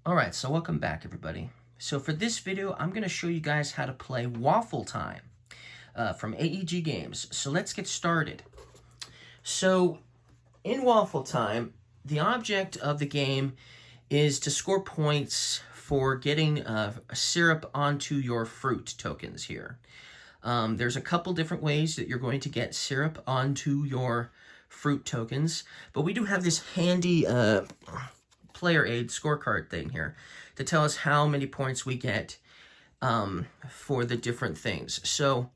Alright, so welcome back everybody. So for this video, I'm going to show you guys how to play Waffle Time from AEG Games. So let's get started. So in Waffle Time, the object of the game is to score points for getting a syrup onto your fruit tokens here. There's a couple different ways that you're going to get syrup onto your fruit tokens, but we do have this handy player aid scorecard thing here to tell us how many points we get for the different things. So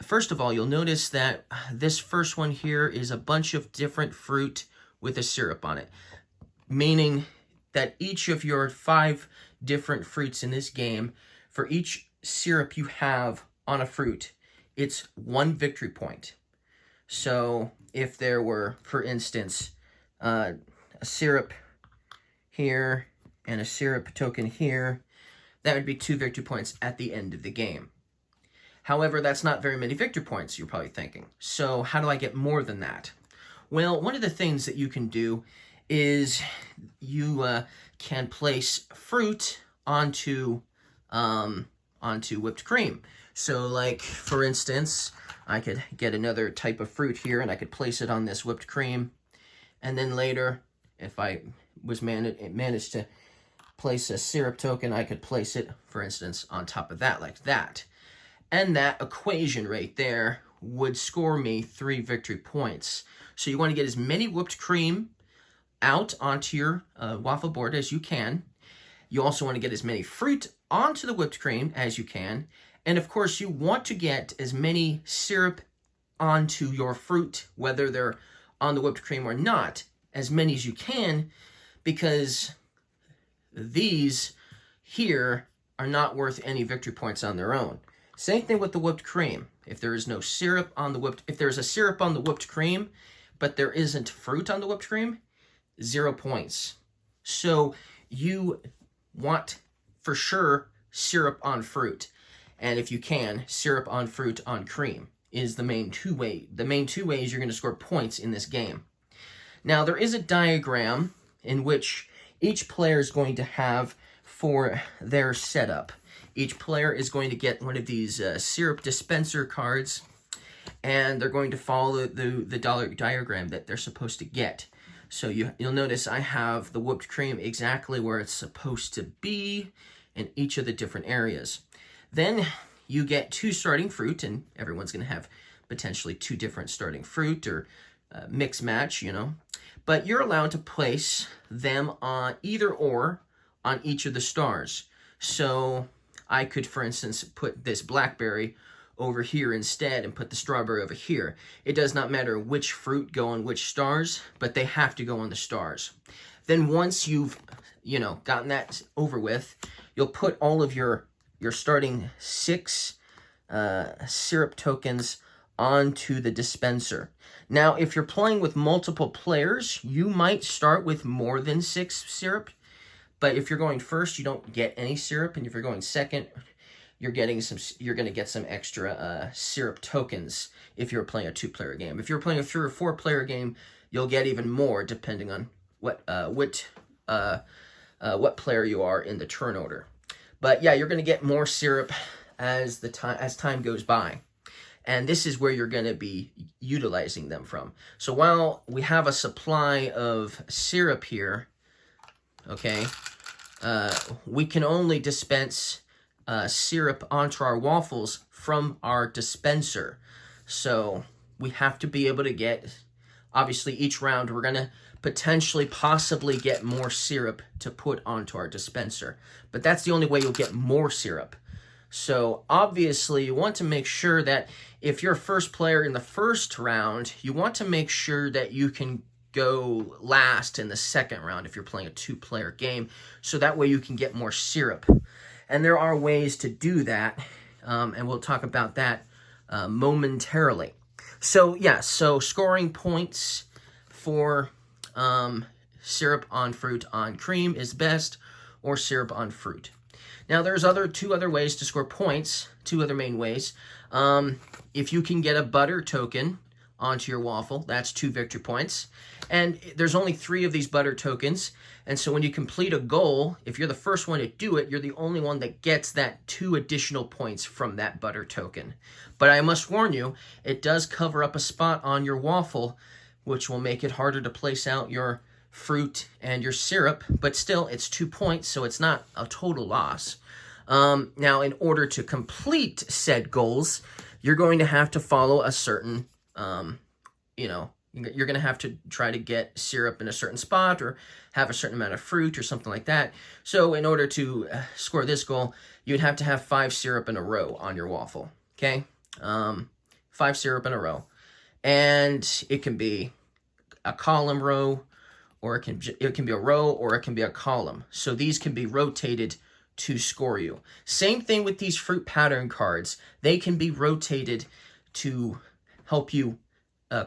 first of all, you'll notice that this first one here is a bunch of different fruit with a syrup on it, meaning that each of your 5 different fruits in this game, for each syrup you have on a fruit, it's 1 victory point. So if there were, for instance, a syrup here and a syrup token here, that would be 2 victory points at the end of the game. However, that's not very many victory points, you're probably thinking. So how do I get more than that? Well, one of the things that you can do is you can place fruit onto whipped cream. So like, for instance, I could get another type of fruit here and I could place it on this whipped cream. And then later, if I was managed to place a syrup token, I could place it, for instance, on top of that, like that. And that equation right there would score me 3 victory points. So you want to get as many whipped cream out onto your waffle board as you can. You also want to get as many fruit onto the whipped cream as you can. And of course, you want to get as many syrup onto your fruit, whether they're on the whipped cream or not, as many as you can, because these here are not worth any victory points on their own. Same thing with the whipped cream. If there is no syrup on the if there's a syrup on the whipped cream, but there isn't fruit on the whipped cream, 0 points. So you want, for sure, syrup on fruit. And if you can, syrup on fruit on cream is the main two ways you're going to score points in this game. Now, there is a diagram in which each player is going to have for their setup. Each player is going to get one of these syrup dispenser cards, and they're going to follow the diagram that they're supposed to get. So you'll notice I have the whipped cream exactly where it's supposed to be in each of the different areas. Then you get 2 starting fruit, and everyone's going to have potentially 2 different starting fruit or mix match, you know. But you're allowed to place them on either or on each of the stars. So I could, for instance, put this blackberry over here instead and put the strawberry over here. It does not matter which fruit go on which stars, but they have to go on the stars. Then once you've, gotten that over with, you'll put all of your starting 6 syrup tokens onto the dispenser. Now, if you're playing with multiple players, you might start with more than 6 syrup, but if you're going first, you don't get any syrup, and if you're going second, you're going to get some extra syrup tokens if you're playing a 2-player game. If you're playing a 3 or 4-player game, you'll get even more depending on what player you are in the turn order. But yeah, you're going to get more syrup as time goes by. And this is where you're going to be utilizing them from. So while we have a supply of syrup here, okay, we can only dispense syrup onto our waffles from our dispenser. So we have to be able to get, obviously each round we're going to possibly get more syrup to put onto our dispenser. But that's the only way you'll get more syrup. So obviously you want to make sure that if you're a first player in the first round, you want to make sure that you can go last in the second round if you're playing a 2-player game, so that way you can get more syrup. And there are ways to do that, and we'll talk about that momentarily. So yeah, so scoring points for syrup on fruit on cream is best, or syrup on fruit. Now, there's 2 other ways to score points, 2 other main ways. If you can get a butter token onto your waffle, that's 2 victory points. And there's only 3 of these butter tokens. And so when you complete a goal, if you're the first one to do it, you're the only one that gets that 2 additional points from that butter token. But I must warn you, it does cover up a spot on your waffle, which will make it harder to place out your fruit and your syrup. But still, it's 2 points, so it's not a total loss. Now, in order to complete said goals, you're going to have to follow a certain, you're going to have to try to get syrup in a certain spot or have a certain amount of fruit or something like that. So in order to score this goal, you'd have to have 5 syrup in a row on your waffle, okay? 5 syrup in a row. And it can be a column row, or it can be a row, or it can be a column. So these can be rotated to score you. Same thing with these fruit pattern cards. They can be rotated to help you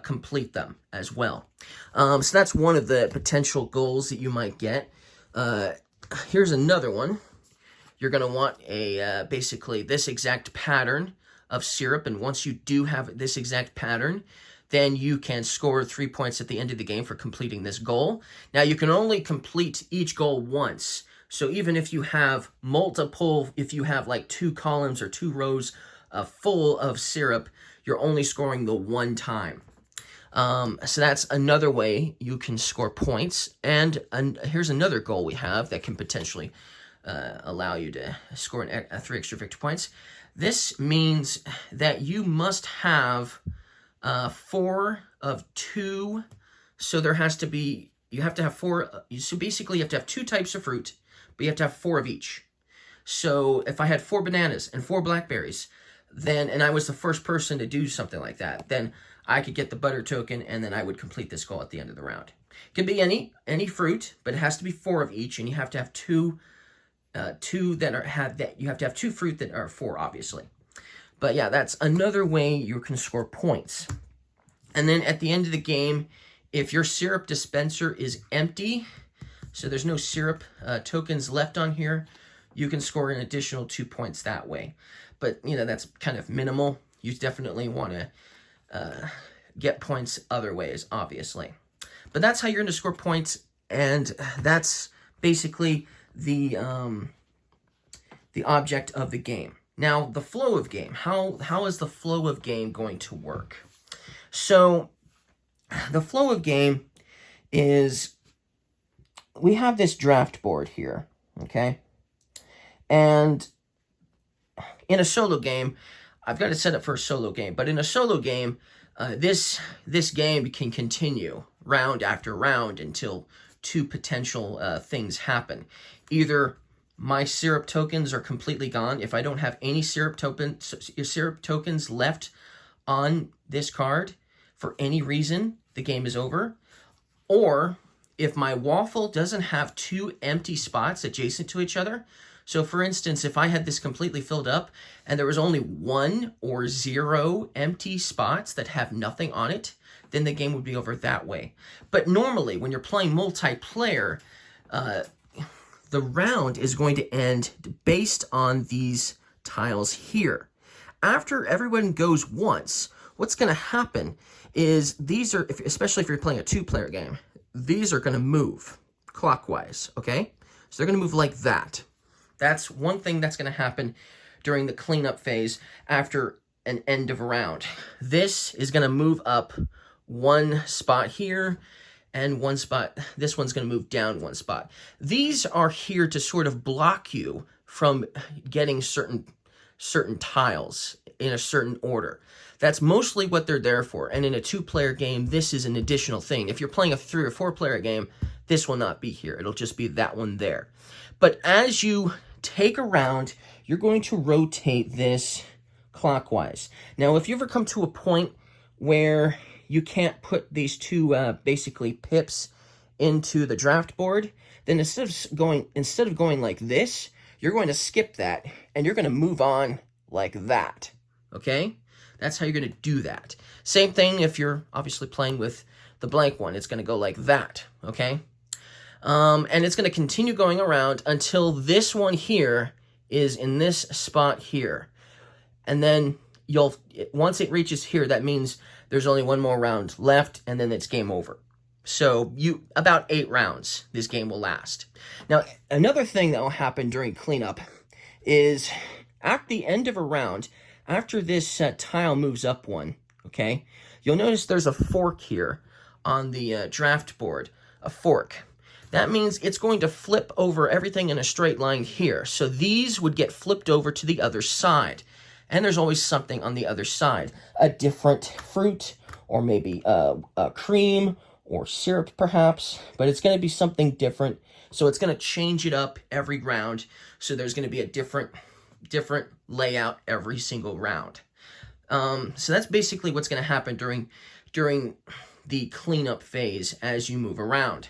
complete them as well. So that's one of the potential goals that you might get. Here's another one. You're going to want a basically this exact pattern of syrup, and once you do have this exact pattern, then you can score 3 points at the end of the game for completing this goal. Now, you can only complete each goal once. So even if you have if you have like 2 columns or 2 rows full of syrup, you're only scoring the 1 time. So that's another way you can score points. And here's another goal we have that can potentially allow you to score 3 extra victory points. This means that you must have 4 of 2. So there has to be, you have to have 4. So basically you have to have 2 types of fruit, but you have to have 4 of each. So if I had 4 bananas and 4 blackberries, then, and I was the first person to do something like that, then I could get the butter token, and then I would complete this goal at the end of the round. It can be any fruit, but it has to be 4 of each, and you have to have 2 you have to have 2 fruit that are 4, obviously. But yeah, that's another way you can score points. And then at the end of the game, if your syrup dispenser is empty, so there's no syrup tokens left on here, you can score an additional 2 points that way. But, that's kind of minimal. You definitely want to get points other ways, obviously. But that's how you're going to score points, and that's basically the object of the game. Now, the flow of game. How is the flow of game going to work? So, the flow of game is, we have this draft board here, okay? And in a solo game, I've got it set up for a solo game, but in a solo game, this game can continue round after round until 2 potential things happen. Either my syrup tokens are completely gone. If I don't have any syrup tokens left on this card for any reason, the game is over. Or if my waffle doesn't have 2 empty spots adjacent to each other. So for instance, if I had this completely filled up and there was only 1 or 0 empty spots that have nothing on it, then the game would be over that way. But normally, when you're playing multiplayer, the round is going to end based on these tiles here. After everyone goes once, what's going to happen is these are, especially if you're playing a 2-player game, these are going to move clockwise, okay? So they're going to move like that. That's one thing that's going to happen during the cleanup phase after an end of a round. This is going to move up 1 spot here, and 1 spot, this one's going to move down 1 spot. These are here to sort of block you from getting certain tiles in a certain order. That's mostly what they're there for. And in a 2-player game, this is an additional thing. If you're playing a 3 or 4-player game, this will not be here. It'll just be that one there. But as you take a round, you're going to rotate this clockwise. Now, if you ever come to a point where you can't put these 2 basically pips into the draft board, then instead of going like this, you're going to skip that and you're going to move on like that. Okay? That's how you're going to do that. Same thing if you're obviously playing with the blank one. It's going to go like that. Okay? And it's going to continue going around until this one here is in this spot here. And then once it reaches here, that means there's only 1 more round left, and then it's game over. So about 8 rounds this game will last. Now, another thing that will happen during cleanup is at the end of a round, after this tile moves up one, okay, you'll notice there's a fork here on the draft board, a fork. That means it's going to flip over everything in a straight line here. So these would get flipped over to the other side. And there's always something on the other side. A different fruit, or maybe a cream, or syrup perhaps. But it's going to be something different. So it's going to change it up every round. So there's going to be a different layout every single round. So that's basically what's going to happen during the cleanup phase as you move around.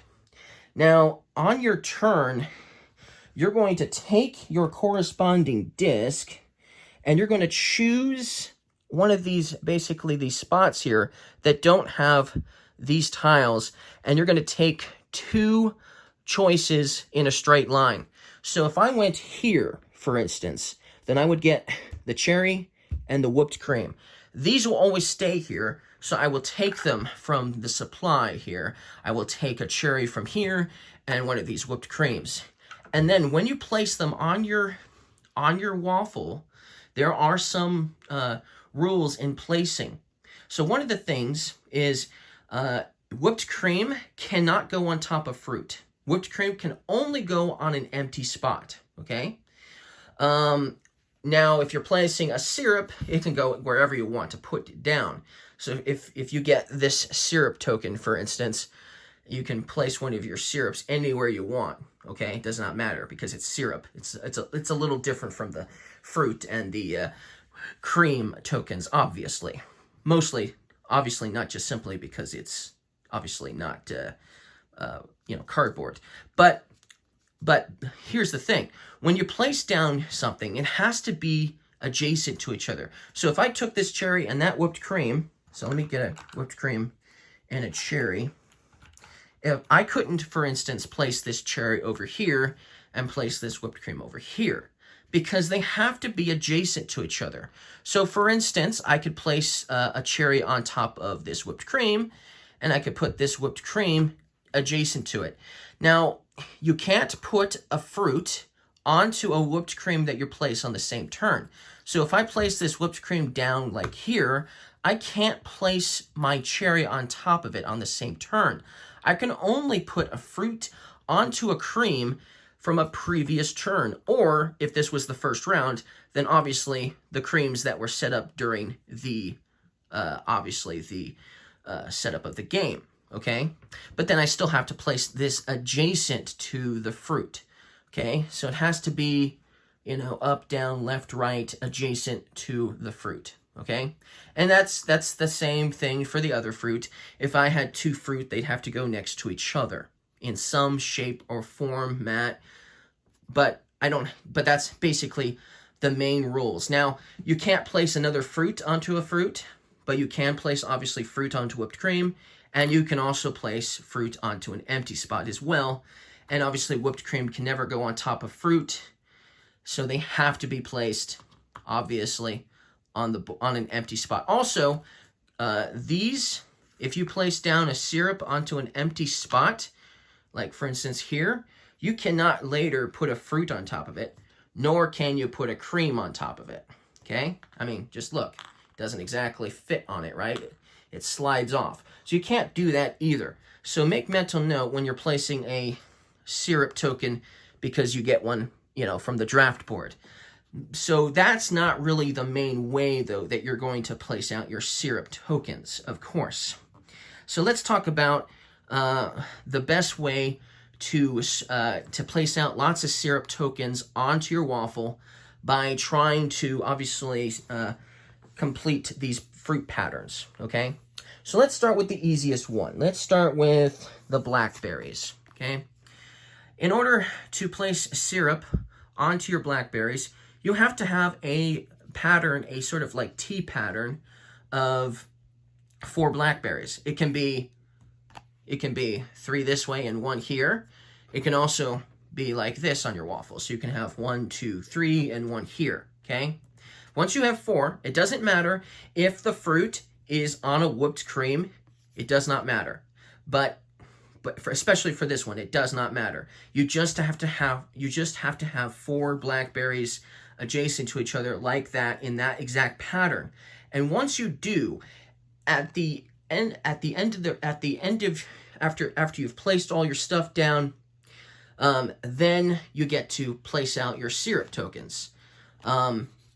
Now, on your turn, you're going to take your corresponding disc, and you're going to choose one of these, basically these spots here that don't have these tiles, and you're going to take 2 choices in a straight line. So if I went here, for instance, then I would get the cherry and the whipped cream. These will always stay here, so I will take them from the supply here. I will take a cherry from here and one of these whipped creams. And then when you place them on your waffle, there are some rules in placing. So one of the things is whipped cream cannot go on top of fruit. Whipped cream can only go on an empty spot, okay? Now, if you're placing a syrup, it can go wherever you want to put it down. So if you get this syrup token, for instance, you can place one of your syrups anywhere you want, okay? It does not matter because it's syrup. It's a little different from the fruit and the cream tokens, obviously. Mostly, obviously, not just simply because it's obviously not, cardboard. But here's the thing. When you place down something, it has to be adjacent to each other. So if I took this cherry and that whipped cream, so let me get a whipped cream and a cherry. If I couldn't, for instance, place this cherry over here and place this whipped cream over here, because they have to be adjacent to each other. So for instance, I could place a cherry on top of this whipped cream, and I could put this whipped cream adjacent to it. Now, you can't put a fruit onto a whipped cream that you place on the same turn. So if I place this whipped cream down like here, I can't place my cherry on top of it on the same turn. I can only put a fruit onto a cream from a previous turn. Or if this was the first round, then obviously the creams that were set up during the, setup of the game. Okay, but then I still have to place this adjacent to the fruit. Okay, so it has to be, up, down, left, right, adjacent to the fruit. Okay, and that's the same thing for the other fruit. If I had 2 fruit, they'd have to go next to each other in some shape or format. But that's basically the main rules. Now, you can't place another fruit onto a fruit, but you can place obviously fruit onto whipped cream. And you can also place fruit onto an empty spot as well. And obviously whipped cream can never go on top of fruit. So they have to be placed, obviously, on an empty spot. Also, if you place down a syrup onto an empty spot, like for instance here, you cannot later put a fruit on top of it, nor can you put a cream on top of it. Okay? I mean, just look. It doesn't exactly fit on it, right? It slides off. So you can't do that either. So make mental note when you're placing a syrup token because you get one, from the draft board. So that's not really the main way, though, that you're going to place out your syrup tokens, of course. So let's talk about the best way to place out lots of syrup tokens onto your waffle by trying to, obviously, complete these fruit patterns, okay? So let's start with the easiest one. Let's start with the blackberries, okay? In order to place syrup onto your blackberries, you have to have a pattern, a sort of like T pattern of 4 blackberries. It can be 3 this way and 1 here. It can also be like this on your waffle. So you can have 1, 2, 3, and 1 here, okay? Once you have 4, it doesn't matter if the fruit is on a whipped cream. It does not matter. But but especially for this one, it does not matter. You just have to have 4 blackberries adjacent to each other like that in that exact pattern. And once you do, after you've placed all your stuff down, then you get to place out your syrup tokens.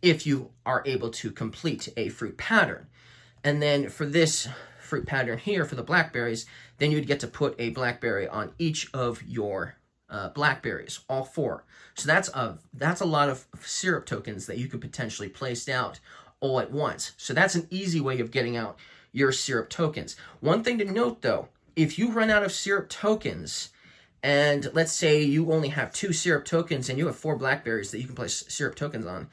If you are able to complete a fruit pattern. And then for this fruit pattern here, for the blackberries, then you'd get to put a blackberry on each of your blackberries, all 4. So that's a lot of syrup tokens that you could potentially place out all at once. So that's an easy way of getting out your syrup tokens. One thing to note though, if you run out of syrup tokens, and let's say you only have 2 syrup tokens and you have 4 blackberries that you can place syrup tokens on,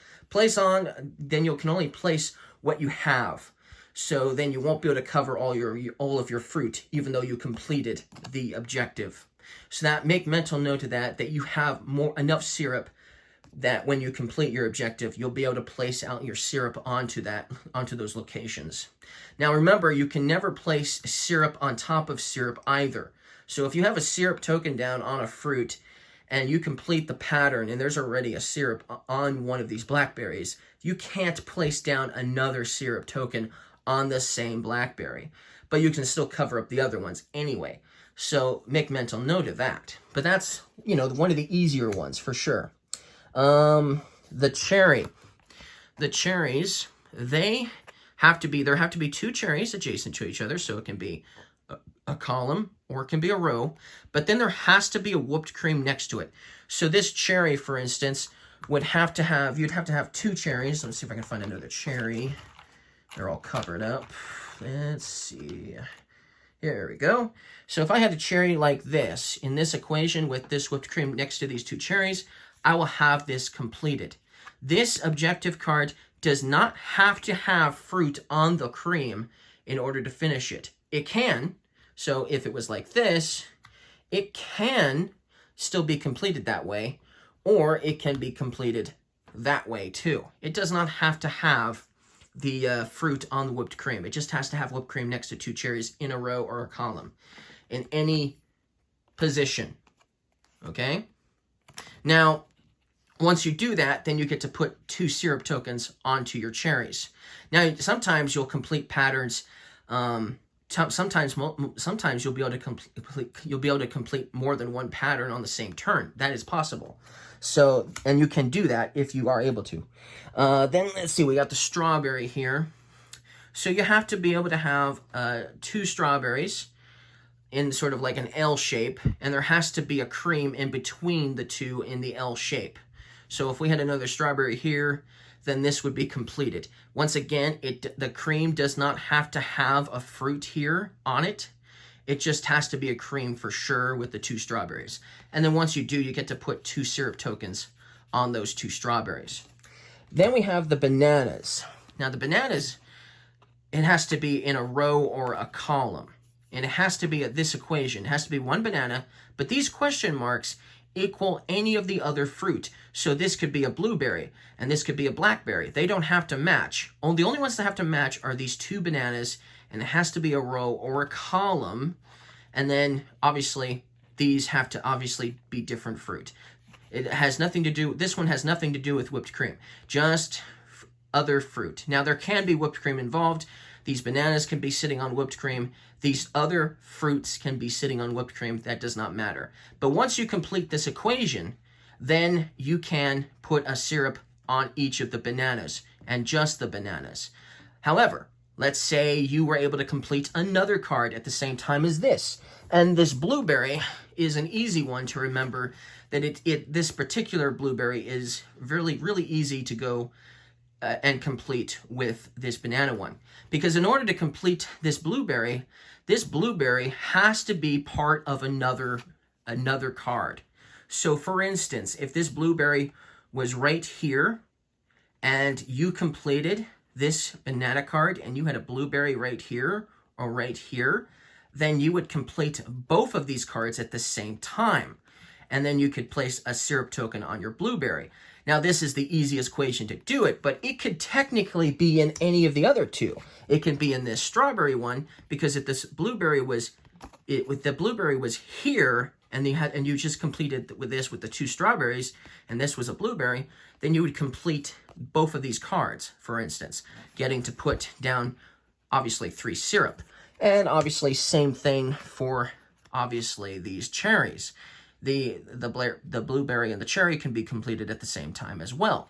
then you can only place what you have. So then you won't be able to cover all of your fruit, even though you completed the objective. So make mental note of that you have enough syrup that when you complete your objective, you'll be able to place out your syrup onto those locations. Now remember, you can never place syrup on top of syrup either. So if you have a syrup token down on a fruit and you complete the pattern and there's already a syrup on one of these blackberries, you can't place down another syrup token on the same blackberry, but you can still cover up the other ones anyway. So make mental note of that. But that's, one of the easier ones for sure. The cherries, there have to be 2 cherries adjacent to each other, so it can be a column or it can be a row, but then there has to be a whipped cream next to it. So this cherry, for instance, you'd have to have 2 cherries. Let's see if I can find another cherry. They're all covered up. Let's see. Here we go. So if I had a cherry like this, in this equation with this whipped cream next to these 2 cherries, I will have this completed. This objective card does not have to have fruit on the cream in order to finish it. It can. So if it was like this, it can still be completed that way, or it can be completed that way too. It does not have to have the fruit on the whipped cream. It just has to have whipped cream next to 2 cherries in a row or a column in any position. Okay? Now, once you do that, then you get to put 2 syrup tokens onto your cherries. Now, sometimes you'll complete patterns. Sometimes you'll be able to complete more than 1 pattern on the same turn. That is possible. So, and you can do that if you are able to. Then let's see, we got the strawberry here. So you have to be able to have 2 strawberries in sort of like an L shape, and there has to be a cream in between the 2 in the L shape. So if we had another strawberry here, then this would be completed. Once again, the cream does not have to have a fruit here on it. It just has to be a cream for sure with the 2 strawberries. And then once you do, you get to put 2 syrup tokens on those 2 strawberries. Then we have the bananas. Now the bananas, it has to be in a row or a column. And it has to be this equation. It has to be 1 banana, but these question marks equal any of the other fruit. So this could be a blueberry, and this could be a blackberry. They don't have to match. The only ones that have to match are these 2 bananas, and it has to be a row or a column. And then, obviously, these have to obviously be different fruit. It has nothing to do, this one has nothing to do with whipped cream, just other fruit. Now, there can be whipped cream involved. These bananas can be sitting on whipped cream. These other fruits can be sitting on whipped cream. That does not matter. But once you complete this equation, then you can put a syrup on each of the bananas, and just the bananas. However, let's say you were able to complete another card at the same time as this. And this blueberry is an easy one to remember, that this particular blueberry is really, really easy to go and complete with this banana one. Because in order to complete this blueberry has to be part of another card. So for instance, if this blueberry was right here and you completed this banana card and you had a blueberry right here or right here, then you would complete both of these cards at the same time. And then you could place a syrup token on your blueberry. Now, this is the easiest equation to do it, but it could technically be in any of the other 2. It can be in this strawberry one, because if this blueberry was with the blueberry was here, and you just completed with this with the 2 strawberries, and this was a blueberry, then you would complete both of these cards, for instance, getting to put down, obviously, 3 syrup. And obviously, same thing for, obviously, these cherries. The blueberry and the cherry can be completed at the same time as well.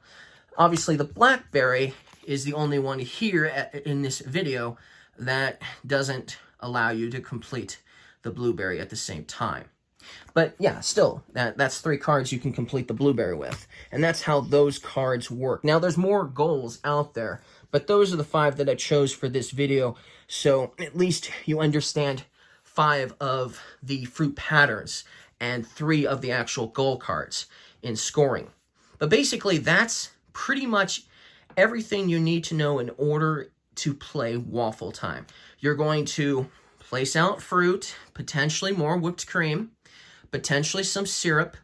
Obviously, the blackberry is the only one here in this video that doesn't allow you to complete the blueberry at the same time. But yeah, still, that's 3 cards you can complete the blueberry with. And that's how those cards work. Now, there's more goals out there, but those are the 5 that I chose for this video. So at least you understand 5 of the fruit patterns and 3 of the actual goal cards in scoring. But basically, that's pretty much everything you need to know in order to play Waffle Time. You're going to place out fruit, potentially more whipped cream, potentially some syrup.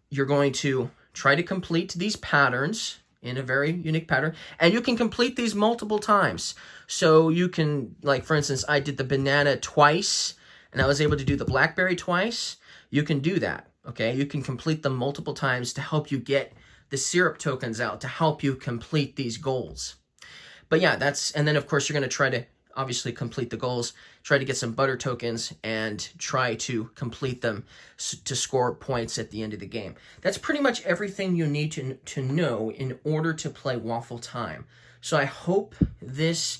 You're going to try to complete these patterns in a very unique pattern, and you can complete these multiple times. So you can, like, for instance, I did the banana twice, and I was able to do the blackberry twice. You can do that, okay? You can complete them multiple times to help you get the syrup tokens out, to help you complete these goals. But yeah, and then of course you're going to try to obviously complete the goals, try to get some butter tokens, and try to complete them to score points at the end of the game. That's pretty much everything you need to know in order to play Waffle Time. So I hope this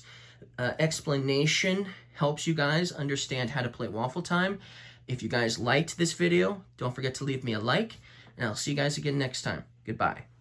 explanation helps you guys understand how to play Waffle Time. If you guys liked this video, don't forget to leave me a like, and I'll see you guys again next time. Goodbye.